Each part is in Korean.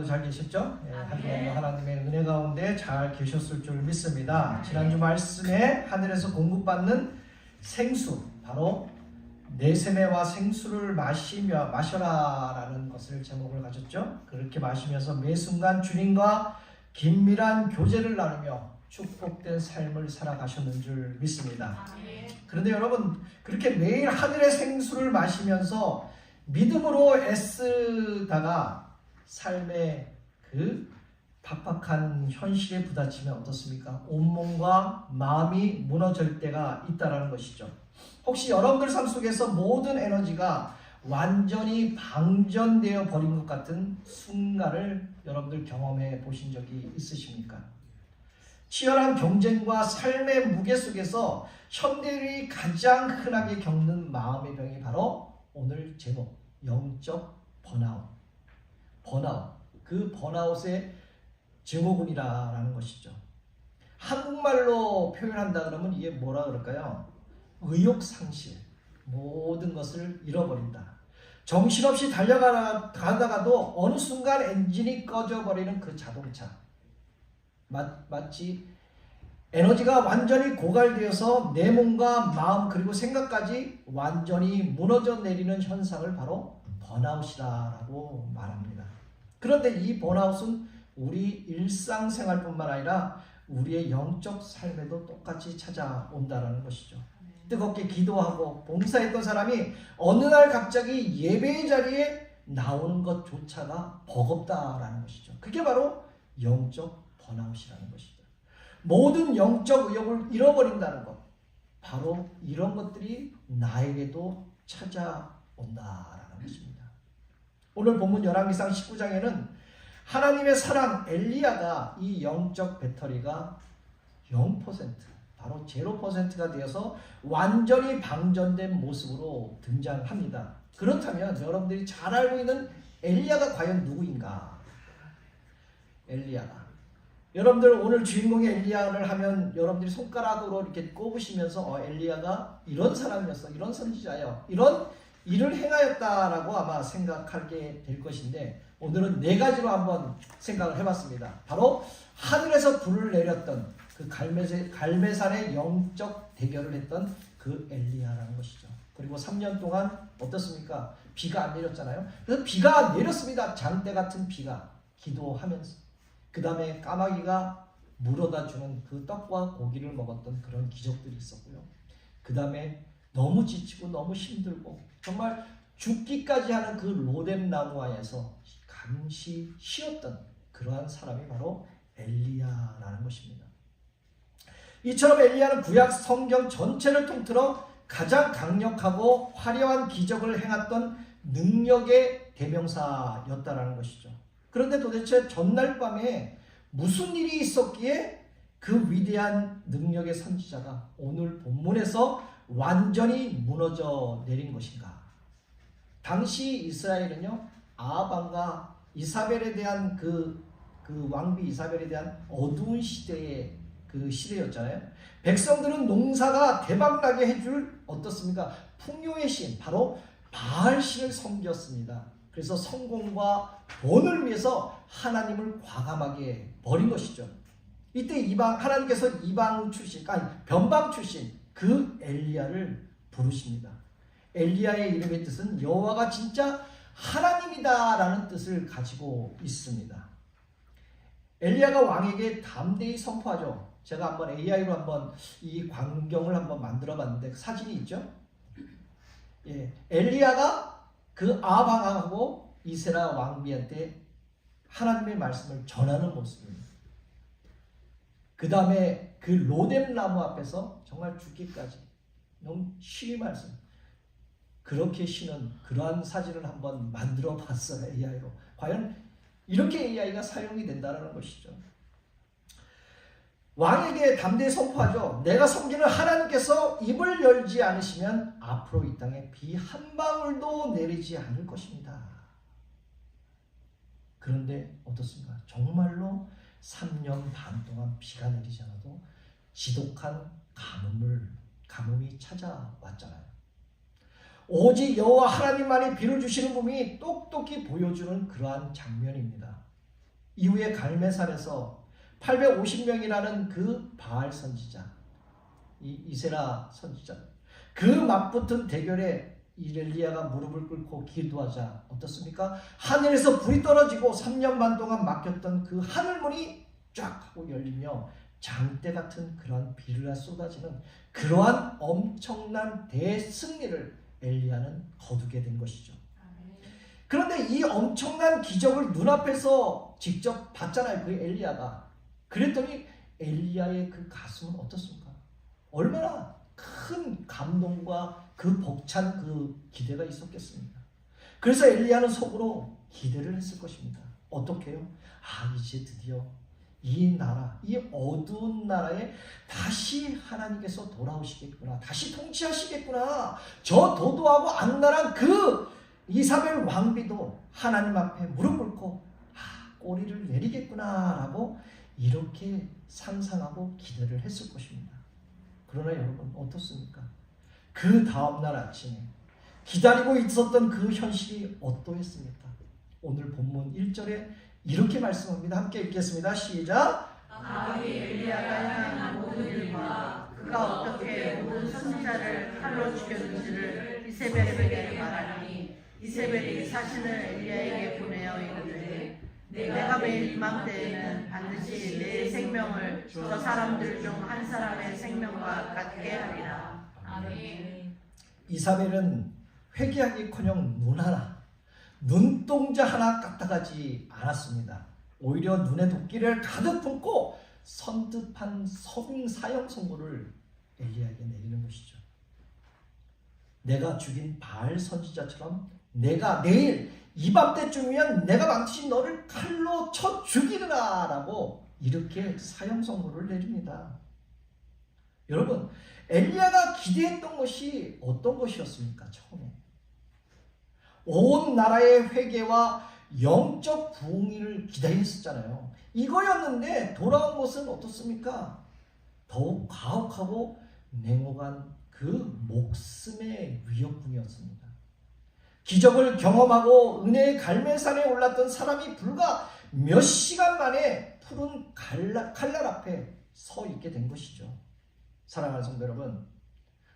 잘 계셨죠? 예, 한 주간도 하나님의 은혜 가운데 잘 계셨을 줄 믿습니다. 지난주 말씀에 하늘에서 공급받는 생수, 바로 내세매와 생수를 마셔라라는 것을 제목을 가졌죠. 그렇게 마시면서 매 순간 주님과 긴밀한 교제를 나누며 축복된 삶을 살아가셨는 줄 믿습니다. 그런데 여러분, 그렇게 매일 하늘의 생수를 마시면서 믿음으로 애쓰다가 삶의 그 팍팍한 현실에 부딪히면 어떻습니까? 온몸과 마음이 무너질 때가 있다는 것이죠. 혹시 여러분들 삶 속에서 모든 에너지가 완전히 방전되어 버린 것 같은 순간을 여러분들 경험해 보신 적이 있으십니까? 치열한 경쟁과 삶의 무게 속에서 현대인이 가장 흔하게 겪는 마음의 병이 바로 오늘 제목, 영적 번아웃. 그 번아웃의 증후군이라는 것이죠. 한국말로 표현한다 그러면 이게 뭐라 그럴까요? 의욕상실, 모든 것을 잃어버린다. 정신없이 달려가다가도 어느 순간 엔진이 꺼져버리는 그 자동차. 마치 에너지가 완전히 고갈되어서 내 몸과 마음 그리고 생각까지 완전히 무너져 내리는 현상을 바로 번아웃이라고 말합니다. 그런데 이 번아웃은 우리 일상생활뿐만 아니라 우리의 영적 삶에도 똑같이 찾아온다는 것이죠. 뜨겁게 기도하고 봉사했던 사람이 어느 날 갑자기 예배의 자리에 나오는 것조차가 버겁다라는 것이죠. 그게 바로 영적 번아웃이라는 것이죠. 모든 영적 의욕을 잃어버린다는 것, 바로 이런 것들이 나에게도 찾아온다라는 것입니다. 오늘 본문 열왕기상 19장에는 하나님의 사람 엘리야가 이 영적 배터리가 0%, 바로 0%가 되어서 완전히 방전된 모습으로 등장합니다. 그렇다면 여러분들이 잘 알고 있는 엘리야가 과연 누구인가? 엘리야가, 여러분들 오늘 주인공의 엘리야를 하면 여러분들이 손가락으로 이렇게 꼽으시면서 엘리야가 이런 사람이었어, 이런 선지자요, 이런 일을 행하였다라고 아마 생각하게 될 것인데, 오늘은 네 가지로 한번 생각을 해봤습니다. 바로 하늘에서 불을 내렸던 그 갈매산의 영적 대결을 했던 그 엘리야라는 것이죠. 그리고 3년 동안 어떻습니까? 비가 안 내렸잖아요. 그래서 비가 내렸습니다. 장대 같은 비가, 기도하면서. 그 다음에 까마귀가 물어다 주는 그 떡과 고기를 먹었던 그런 기적들이 있었고요. 그 다음에 너무 지치고 너무 힘들고 정말 죽기까지 하는 그 로뎀 나무 아에서 잠시 쉬었던 그러한 사람이 바로 엘리야라는 것입니다. 이처럼 엘리야는 구약 성경 전체를 통틀어 가장 강력하고 화려한 기적을 행했던 능력의 대명사였다라는 것이죠. 그런데 도대체 전날 밤에 무슨 일이 있었기에 그 위대한 능력의 선지자가 오늘 본문에서 완전히 무너져 내린 것인가? 당시 이스라엘은요, 아합왕과 이사벨에 대한 그 왕비 이사벨에 대한 어두운 시대의 그 시대였잖아요. 백성들은 농사가 대박나게 해줄 어떻습니까? 풍요의 신, 바로 바알신을 섬겼습니다. 그래서 성공과 돈을 위해서 하나님을 과감하게 버린 것이죠. 이때 하나님께서 이방 출신, 변방 출신 그 엘리야를 부르십니다. 엘리야의 이름의 뜻은 여호와가 진짜 하나님이다라는 뜻을 가지고 있습니다. 엘리야가 왕에게 담대히 선포하죠. 제가 한번 AI로 한번 이 광경을 한번 만들어 봤는데 사진이 있죠? 예, 엘리야가 그 아합왕하고 이세라 왕비한테 하나님의 말씀을 전하는 모습입니다. 그 다음에 그 로뎀 나무 앞에서 정말 죽기까지 너무 쉬이 말씀, 그렇게 쉬는 그러한 사진을 한번 만들어 봤어요. AI로. 과연 이렇게 AI가 사용이 된다는 것이죠. 왕에게 담대히 선포하죠. 내가 섬기는 하나님께서 입을 열지 않으시면 앞으로 이 땅에 비 한 방울도 내리지 않을 것입니다. 그런데 어떻습니까? 정말로 3년 반 동안 비가 내리지 않아도 지독한 가뭄이 찾아왔잖아요. 오직 여호와 하나님만이 비를 주시는 분이 똑똑히 보여주는 그러한 장면입니다. 이후에 갈멜산에서 850명이라는 그 바알 선지자, 이세라 선지자, 그 맞붙은 대결에 이 엘리야가 무릎을 꿇고 기도하자 어떻습니까? 하늘에서 불이 떨어지고 3년 반 동안 막혔던 그 하늘문이 쫙 하고 열리며 장대 같은 그러한 비가 쏟아지는 그러한 엄청난 대승리를 엘리야는 거두게 된 것이죠. 그런데 이 엄청난 기적을 눈앞에서 직접 봤잖아요, 그 엘리야가. 그랬더니 엘리야의 그 가슴은 어떻습니까? 얼마나 큰 감동과 그 벅찬 그 기대가 있었겠습니까? 그래서 엘리야는 속으로 기대를 했을 것입니다. 어떻게 해요? 이제 드디어 이 나라, 이 어두운 나라에 다시 하나님께서 돌아오시겠구나. 다시 통치하시겠구나. 저 도도하고 악랄한 그 이사벨 왕비도 하나님 앞에 무릎 꿇고 꼬리를 내리겠구나 라고 이렇게 상상하고 기대를 했을 것입니다. 그러나 여러분 어떻습니까? 그 다음날 아침에 기다리고 있었던 그 현실이 어떠했습니까? 오늘 본문 1절에 이렇게 말씀합니다. 함께 읽겠습니다. 시작. 아합이 엘리야가 행한 모든 일과 그가 어떻게 모든 선지자를 칼로 죽였는지를 이세벨에게 말하니 이세벨이 사신을 엘리야에게 보내어 이르되 내가 매일 이맘때에는 반드시 내 생명을 저 사람들 중 한 사람의 생명과 같게 하리라. 아멘. 이사벨은 회개하기커녕 눈동자 하나 까딱하지 않았습니다. 오히려 눈에 도끼를 가득 품고 선뜻한 사형 선고를 엘리야에게 내리는 것이죠. 내가 죽인 바알 선지자처럼 내가 내일 이맘때쯤이면 내가 반드시 너를 칼로 쳐 죽이리라 라고 이렇게 사형 선고를 내립니다. 여러분, 엘리야가 기대했던 것이 어떤 것이었습니까? 처음에 온 나라의 회개와 영적 부흥을 기대했었잖아요. 이거였는데 돌아온 것은 어떻습니까? 더욱 가혹하고 냉혹한 그 목숨의 위협뿐이었습니다. 기적을 경험하고 은혜의 갈멜산에 올랐던 사람이 불과 몇 시간 만에 푸른 칼날 앞에 서 있게 된 것이죠. 사랑하는 성도 여러분,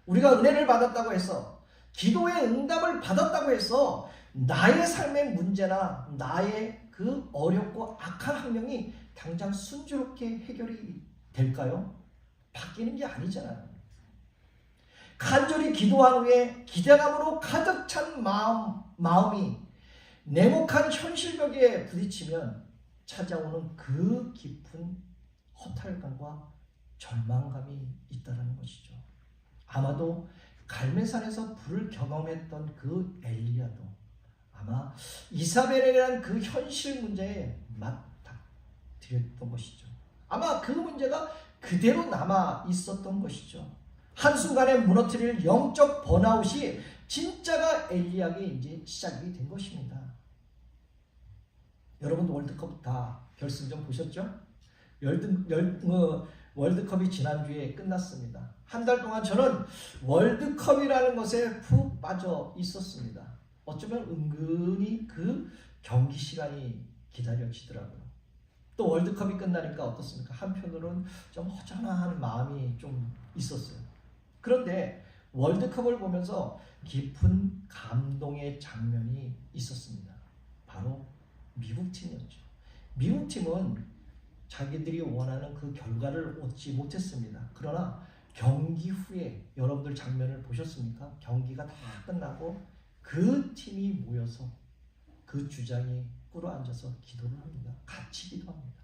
우리가 은혜를 받았다고 해서, 기도의 응답을 받았다고 해서 나의 삶의 문제나 나의 그 어렵고 악한 환경이 당장 순조롭게 해결이 될까요? 바뀌는 게 아니잖아요. 간절히 기도한 후에 기대감으로 가득 찬 마음이 냉혹한 현실벽에 부딪히면 찾아오는 그 깊은 허탈감과 절망감이 있다는 것이죠. 아마도 갈멜산에서 불을 경험했던 그 엘리야도 아마 이사벨이라는 그 현실 문제에 맞닥뜨렸던 것이죠. 아마 그 문제가 그대로 남아 있었던 것이죠. 한순간에 무너뜨릴 영적 번아웃이 진짜가 엘리야에게 이제 시작이 된 것입니다. 여러분도 월드컵 다 결승전 보셨죠? 월드컵이 지난주에 끝났습니다. 한 달 동안 저는 월드컵이라는 것에 푹 빠져 있었습니다. 어쩌면 은근히 그 경기 시간이 기다려지더라고요. 또 월드컵이 끝나니까 어떻습니까? 한편으로는 좀 허전한 마음이 좀 있었어요. 그런데 월드컵을 보면서 깊은 감동의 장면이 있었습니다. 바로 미국 팀이었죠. 미국 팀은 자기들이 원하는 그 결과를 얻지 못했습니다. 그러나 경기 후에 여러분들 장면을 보셨습니까? 경기가 다 끝나고 그 팀이 모여서 그 주장이 꿇어앉아서 기도를 합니다. 같이 기도합니다.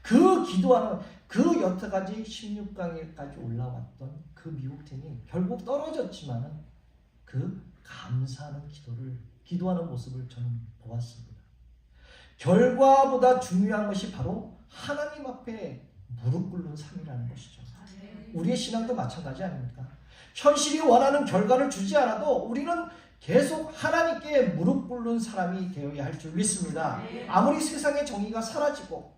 그 기도하는 그 여태까지 16강에까지 올라왔던 그 미국 팀이 결국 떨어졌지만은 그 감사하는 기도하는 모습을 저는 보았습니다. 결과보다 중요한 것이 바로 하나님 앞에 무릎 꿇는 삶이라는 것이죠. 우리의 신앙도 마찬가지 아닙니까? 현실이 원하는 결과를 주지 않아도 우리는 계속 하나님께 무릎 꿇는 사람이 되어야 할 줄 믿습니다. 아무리 세상의 정의가 사라지고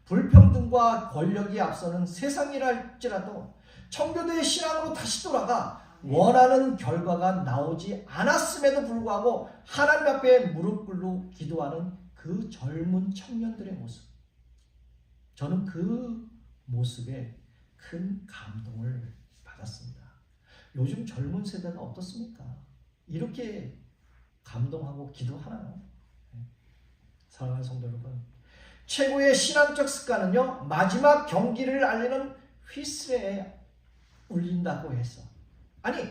불평등과 권력이 앞서는 세상이라 할지라도 청교도의 신앙으로 다시 돌아가 원하는 결과가 나오지 않았음에도 불구하고 하나님 앞에 무릎 꿇고 기도하는 그 젊은 청년들의 모습, 저는 그 모습에 큰 감동을 받았습니다. 요즘 젊은 세대가 어떻습니까? 이렇게 감동하고 기도하나요? 사랑하는 성도 여러분, 최고의 신앙적 습관은요, 마지막 경기를 알리는 휘슬에 울린다고 해서, 아니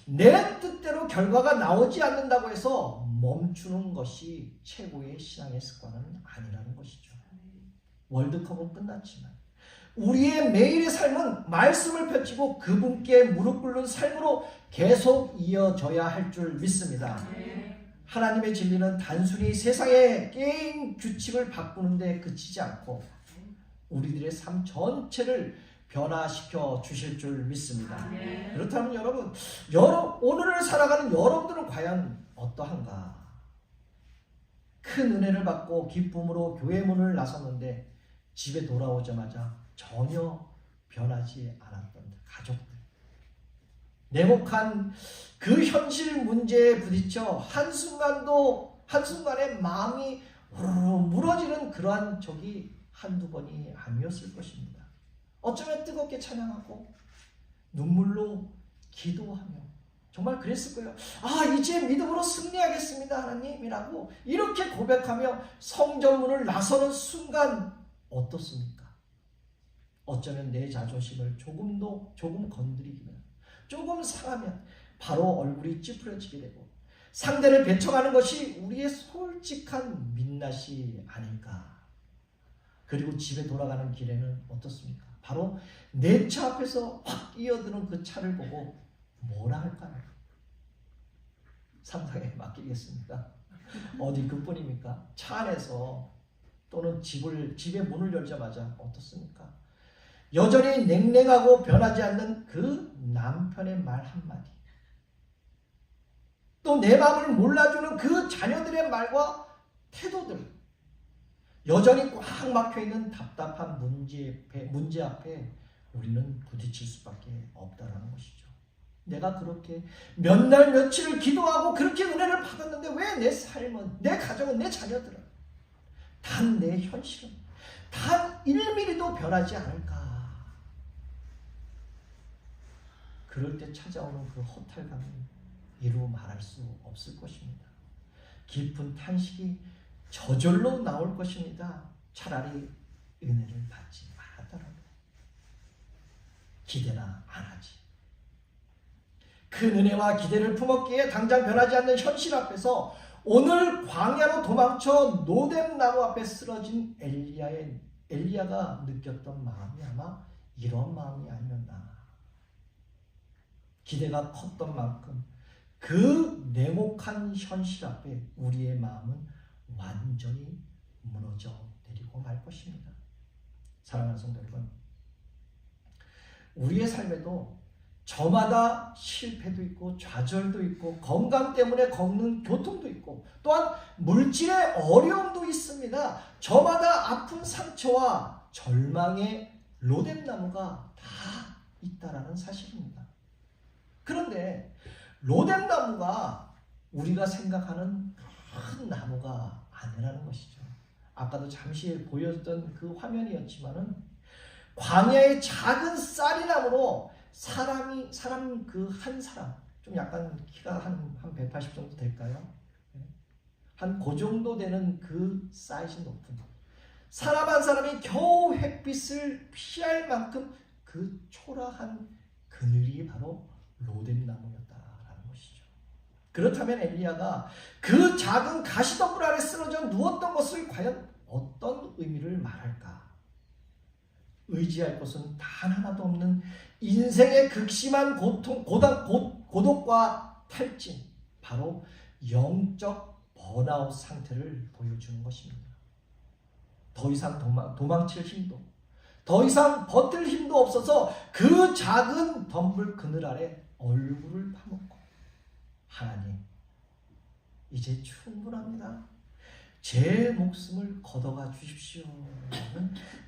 내 뜻대로 결과가 나오지 않는다고 해서 멈추는 것이 최고의 신앙의 습관은 아니라는 것이죠. 월드컵은 끝났지만 우리의 매일의 삶은 말씀을 펼치고 그분께 무릎 꿇는 삶으로 계속 이어져야 할 줄 믿습니다. 하나님의 진리는 단순히 세상의 게임 규칙을 바꾸는데 그치지 않고 우리들의 삶 전체를 변화시켜 주실 줄 믿습니다. 그렇다면 여러분, 오늘을 살아가는 여러분들은 과연 어떠한가? 큰 은혜를 받고 기쁨으로 교회 문을 나섰는데 집에 돌아오자마자 전혀 변하지 않았던 가족들, 냉혹한 그 현실 문제에 부딪혀 한순간에 마음이 무너지는 그러한 적이 한두 번이 아니었을 것입니다. 어쩌면 뜨겁게 찬양하고 눈물로 기도하며 정말 그랬을 거예요. 이제 믿음으로 승리하겠습니다 하나님이라고 이렇게 고백하며 성전문을 나서는 순간 어떻습니까? 어쩌면 내 자존심을 조금 건드리기면, 조금 상하면 바로 얼굴이 찌푸려지게 되고 상대를 배척하는 것이 우리의 솔직한 민낯이 아닐까. 그리고 집에 돌아가는 길에는 어떻습니까? 바로 내 차 앞에서 확 끼어드는 그 차를 보고 뭐라 할까요? 상상에 맡기겠습니다. 어디 그뿐입니까? 차 안에서 또는 집의 문을 열자마자 어떻습니까? 여전히 냉랭하고 변하지 않는 그 남편의 말 한마디, 또 내 마음을 몰라주는 그 자녀들의 말과 태도들, 여전히 꽉 막혀있는 답답한 문제 앞에 우리는 부딪힐 수밖에 없다는 것이죠. 내가 그렇게 몇 날 며칠을 기도하고 그렇게 은혜를 받았는데 왜 내 삶은, 내 가정은, 내 자녀들은, 단 내 현실은 단 1mm도 변하지 않을까. 그럴 때 찾아오는 그 허탈감이 이루 말할 수 없을 것입니다. 깊은 탄식이 저절로 나올 것입니다. 차라리 은혜를 받지 말았더라도 기대나 안 하지. 큰 은혜와 기대를 품었기에 당장 변하지 않는 현실 앞에서 오늘 광야로 도망쳐 노뎀나무 앞에 쓰러진 엘리야가 느꼈던 마음이 아마 이런 마음이 아니었나. 기대가 컸던 만큼 그 냉혹한 현실 앞에 우리의 마음은 완전히 무너져 내리고 말 것입니다. 사랑하는 성도 여러분, 우리의 삶에도 저마다 실패도 있고 좌절도 있고 건강 때문에 겪는 고통도 있고 또한 물질의 어려움도 있습니다. 저마다 아픈 상처와 절망의 로뎀나무가 다 있다라는 사실입니다. 그런데 로뎀나무가 우리가 생각하는 큰 나무가 아니라는 것이죠. 아까도 잠시 보여줬던 그 화면이었지만은 광야의 작은 쌀이나무로 사람 그 한 사람, 좀 약간 키가 한 180 정도 될까요? 한 그 정도 되는 그 사이즈 높은 사람 한 사람이 겨우 햇빛을 피할 만큼 그 초라한 그늘이 바로 로뎀나무였다라는 것이죠. 그렇다면 엘리야가 그 작은 가시덤불 아래 쓰러져 누웠던 것을 과연 어떤 의미를 말할까? 의지할 것은 단 하나도 없는 인생의 극심한 고독과 탈진, 바로 영적 번아웃 상태를 보여주는 것입니다. 더 이상 도망칠 힘도, 더 이상 버틸 힘도 없어서 그 작은 덤불 그늘 아래 얼굴을 파묻고, 하나님, 이제 충분합니다. 제 목숨을 걷어가 주십시오.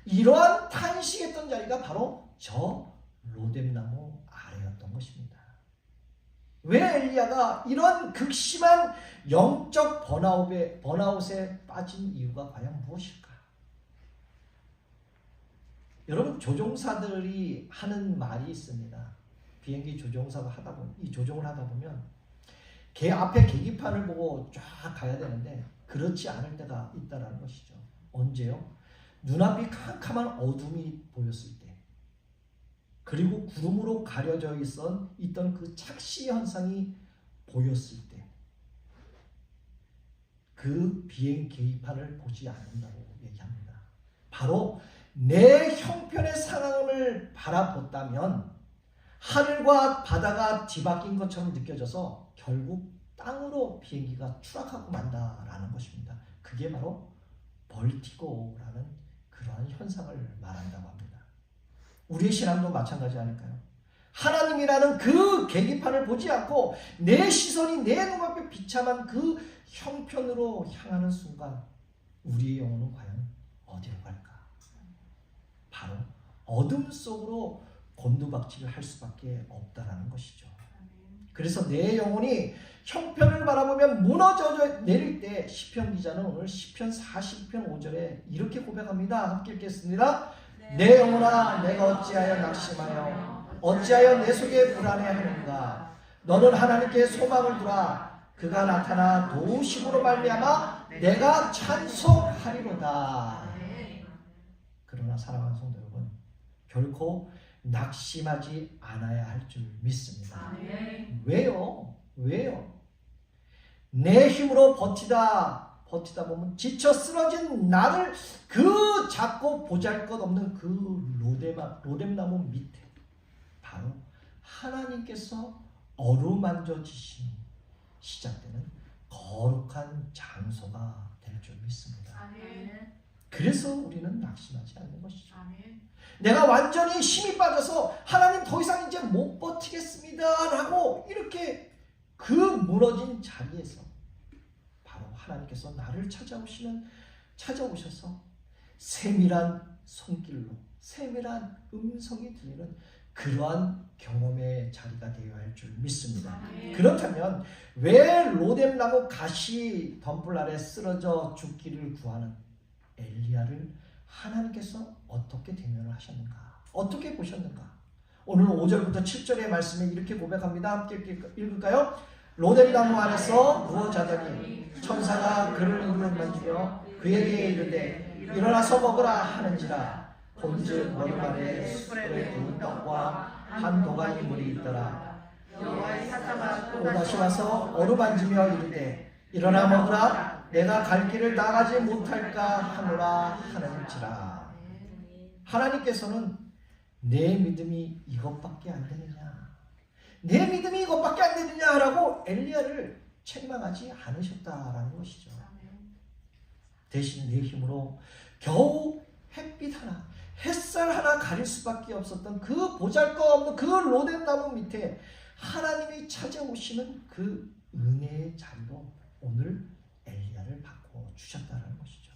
이러한 탄식했던 자리가 바로 저 로뎀나무 아래였던 것입니다. 왜 엘리야가 이런 극심한 영적 번아웃에 빠진 이유가 과연 무엇일까? 여러분, 조종사들이 하는 말이 있습니다. 비행기 조종사가 하다 보면, 이 조종을 하다 보면 앞에 계기판을 보고 쫙 가야 되는데 그렇지 않을 때가 있다는 것이죠. 언제요? 눈앞이 캄캄한 어둠이 보였을 때, 그리고 구름으로 가려져 있던 그 착시 현상이 보였을 때, 그 비행 계기판을 보지 않는다고 얘기합니다. 바로 내 형편의 상황을 바라봤다면 하늘과 바다가 뒤바뀐 것처럼 느껴져서 결국 땅으로 비행기가 추락하고 만다라는 것입니다. 그게 바로 벌티고라는 그러한 현상을 말한다고 합니다. 우리의 신앙도 마찬가지 아닐까요? 하나님이라는 그 계기판을 보지 않고 내 시선이 내 눈앞에 비참한 그 형편으로 향하는 순간 우리의 영혼은 과연 어디로 갈까? 바로 어둠 속으로 곤두박질을 할 수밖에 없다라는 것이죠. 그래서 내 영혼이 형편을 바라보면 무너져 내릴 때 시편 기자는 오늘 시편 40편 5절에 이렇게 고백합니다. 함께 읽겠습니다. 내 영혼아, 내가 어찌하여 낙심하여 어찌하여 내 속에 불안해하는가? 너는 하나님께 소망을 두라. 그가 나타나 도우심으로 말미암아 내가 찬송하리로다. 그러나 사랑하는 성도 여러분, 결코 낙심하지 않아야 할 줄 믿습니다. 왜요? 내 힘으로 버티다 보면 지쳐 쓰러진 나를 그 작고 보잘것없는 그 로뎀나무 밑에 바로 하나님께서 어루만져지심이 시작되는 거룩한 장소가 될 줄 믿습니다. 그래서 우리는 낙심하지 않는 것이죠. 내가 완전히 힘이 빠져서 하나님 더 이상 이제 못 버티겠습니다 라고 이렇게 그 무너진 자리에서 바로 하나님께서 나를 찾아오셔서 세밀한 손길로 세밀한 음성이 들리는 그러한 경험의 자리가 되어야 할 줄 믿습니다. 그렇다면 왜 로뎀나무 가시 덤불 아래 쓰러져 죽기를 구하는 엘리야를 하나님께서 어떻게 대면을 하셨는가? 어떻게 보셨는가? 오늘 5절부터 7절의 말씀에 이렇게 고백합니다. 함께 읽을까요? 로뎀나무 안에서 누워 자더니 천사가 그를 만지며 그에게 이르되 일어나서 먹으라 하는지라. 본즉 머리 아래 숯불에 구운 떡과 한 도가니 물이 있더라. 여호와의 사자가 또 다시 와서 어루만지며 이르되 일어나 먹으라. 내가 갈 길을 나가지 못할까 하노라 하는지라. 하나님께서는 내 믿음이 이것밖에 안 되느냐, 내 믿음이 이것밖에 안 되느냐라고 엘리야를 책망하지 않으셨다라는 것이죠. 대신 내 힘으로 겨우 햇빛 하나, 햇살 하나 가릴 수밖에 없었던 그 보잘것없는 그 로뎀나무 밑에 하나님이 찾아오시는 그 은혜의 자리로 오늘 엘리야를 바꿔 주셨다는 것이죠.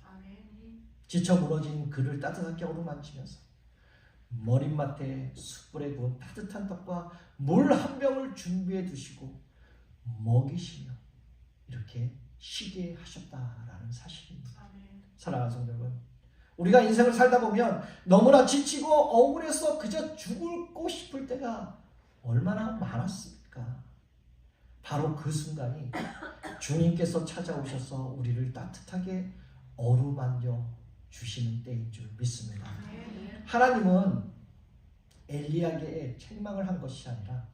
지쳐 무너진 그를 따뜻하게 어루만지면서 머릿맡에 숯불에 구운 따뜻한 떡과 물 한 병을 준비해 두시고 먹이시며 이렇게 쉬게 하셨다라는 사실입니다. 사랑하는 성도 여러분, 우리가 인생을 살다 보면 너무나 지치고 억울해서 그저 죽고 싶을 때가 얼마나 많았습니까? 바로 그 순간이 주님께서 찾아오셔서 우리를 따뜻하게 어루만져 주시는 때인 줄 믿습니다. 하나님은 엘리야에게 책망을 한 것이 아니라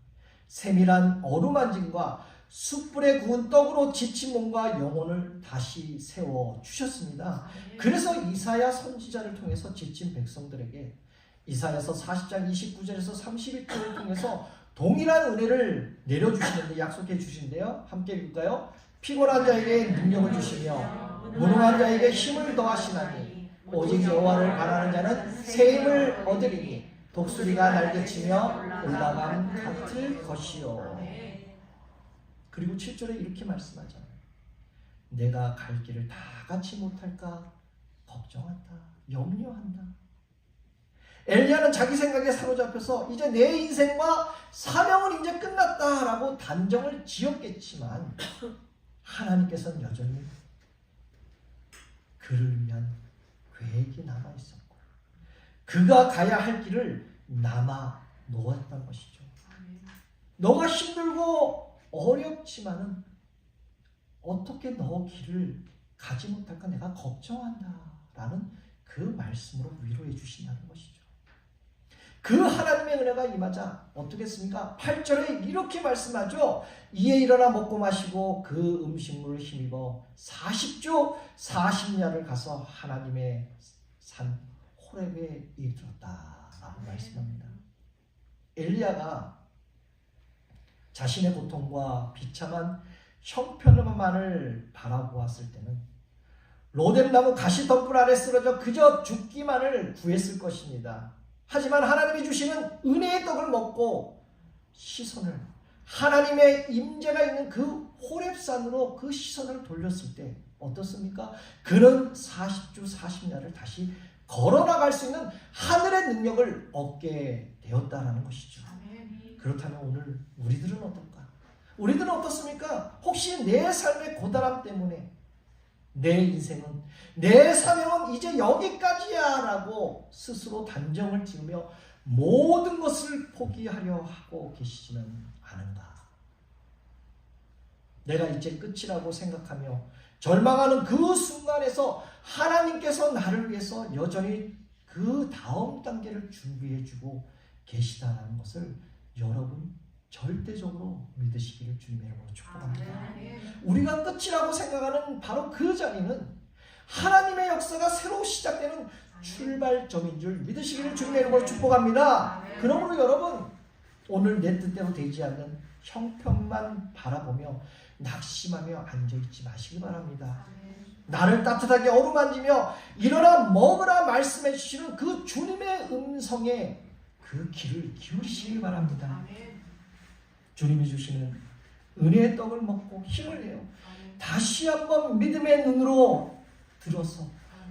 세밀한 어루만짐과 숯불에 구운 떡으로 지친 몸과 영혼을 다시 세워 주셨습니다. 그래서 이사야 선지자를 통해서 지친 백성들에게 이사야서 40장 29절에서 31절을 통해서 동일한 은혜를 내려주시는데 약속해 주신대요. 함께 읽을까요? 피곤한 자에게 능력을 주시며 무능한 자에게 힘을 더하시나니 오직 여호와를 바라는 자는 새 힘을 얻으리니 독수리가 날개치며 올라감 같을 것이요. 그리고 7절에 이렇게 말씀하잖아요. 내가 갈 길을 다 같이 못할까 걱정한다, 염려한다. 엘리야는 자기 생각에 사로잡혀서 이제 내 인생과 사명은 이제 끝났다라고 단정을 지었겠지만 하나님께서는 여전히 그를 위한 계획이 남아 있었고 그가 가야 할 길을 남아 놓았던 것이죠. 너가 힘들고 어렵지만은 어떻게 너 길을 가지 못할까 내가 걱정한다라는 그 말씀으로 위로해 주신다는 것이죠. 그 하나님의 은혜가 임하자 어떻게 했습니까? 8절에 이렇게 말씀하죠. 이에 일어나 먹고 마시고 그 음식물을 힘입어 40주 40야를 가서 하나님의 산 호렙에 이르렀다라고 말씀합니다. 엘리야가 자신의 고통과 비참한 형편만을 바라보았을 때는 로뎀나무 가시덤불 아래 쓰러져 그저 죽기만을 구했을 것입니다. 하지만 하나님이 주시는 은혜의 떡을 먹고 시선을 하나님의 임재가 있는 그 호렙산으로 그 시선을 돌렸을 때 어떻습니까? 그는 40주 40야를 다시 걸어나갈 수 있는 하늘의 능력을 얻게 되었다라는 것이죠. 그렇다면 오늘 우리들은 어떨까? 우리들은 어떻습니까? 혹시 내 삶의 고단함 때문에 내 인생은 내 사명은 이제 여기까지야 라고 스스로 단정을 지으며 모든 것을 포기하려 하고 계시지는 않은가? 내가 이제 끝이라고 생각하며 절망하는 그 순간에서 하나님께서 나를 위해서 여전히 그 다음 단계를 준비해주고 계시다는 것을 여러분 절대적으로 믿으시기를 주님의 이름으로 축복합니다. 우리가 끝이라고 생각하는 바로 그 자리는 하나님의 역사가 새로 시작되는 출발점인 줄 믿으시기를 주님의 이름으로 축복합니다. 그러므로 여러분 오늘 내 뜻대로 되지 않는 형편만 바라보며 낙심하며 앉아있지 마시기 바랍니다. 나를 따뜻하게 어루만지며 일어나 먹으라 말씀해 주시는 그 주님의 음성에 그 귀를 기울이시기 바랍니다. 주님이 주시는 은혜의 떡을 먹고 힘을 내요 다시 한번 믿음의 눈으로 들어서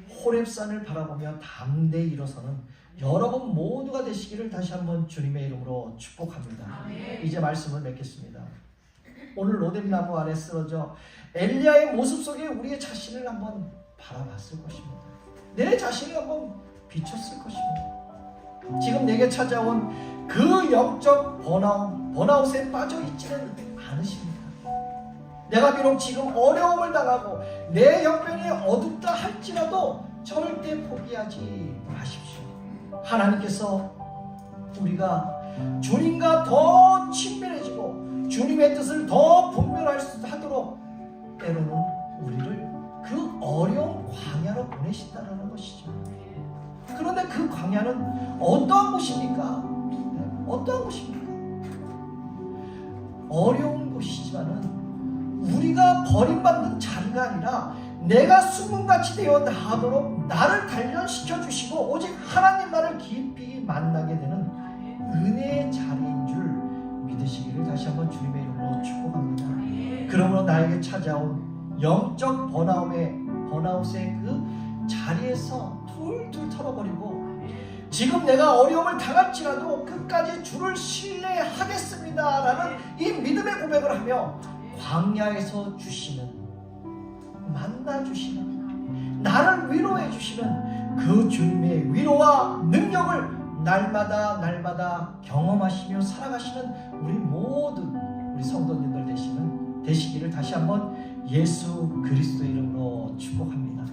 호렙산을 바라보며 담대히 일어서는 여러분 모두가 되시기를 다시 한번 주님의 이름으로 축복합니다. 이제 말씀을 맺겠습니다. 오늘 로뎀나무 아래 쓰러져 엘리야의 모습 속에 우리의 자신을 한번 바라봤을 것입니다. 내 자신을 한번 비췄을 것입니다. 지금 내게 찾아온 그 영적 번아웃에 빠져 있지는 않으십니까? 내가 비록 지금 어려움을 당하고 내 형편이 어둡다 할지라도 절대 포기하지 마십시오. 하나님께서 우리가 주님과 더 친밀해지고 주님의 뜻을 더 분별할 수 하도록 때로는 우리를 그 어려운 광야로 보내신다는 것이죠. 그런데 그 광야는 어떠한 곳입니까? 어떠한 곳입니까? 어려운 곳이지만은 우리가 버림받는 자리가 아니라 내가 수문같이 되어 나가도록 나를 단련시켜 주시고 오직 하나님만을 깊이 만나게 되는 은혜의 자리인 줄 믿으시기를 다시 한번 주님의 이름으로 축복합니다. 그러므로 나에게 찾아온 영적 번아웃의 그 자리에서 툴툴 털어버리고 지금 내가 어려움을 당할지라도 끝까지 주를 신뢰하겠습니다 라는 이 믿음의 고백을 하며 광야에서 주시는 만나주시는 나를 위로해 주시는 그 주님의 위로와 능력을 날마다 경험하시며 살아가시는 우리 모든 우리 성도님들 되시기를 다시 한번 예수 그리스도 이름으로 축복합니다.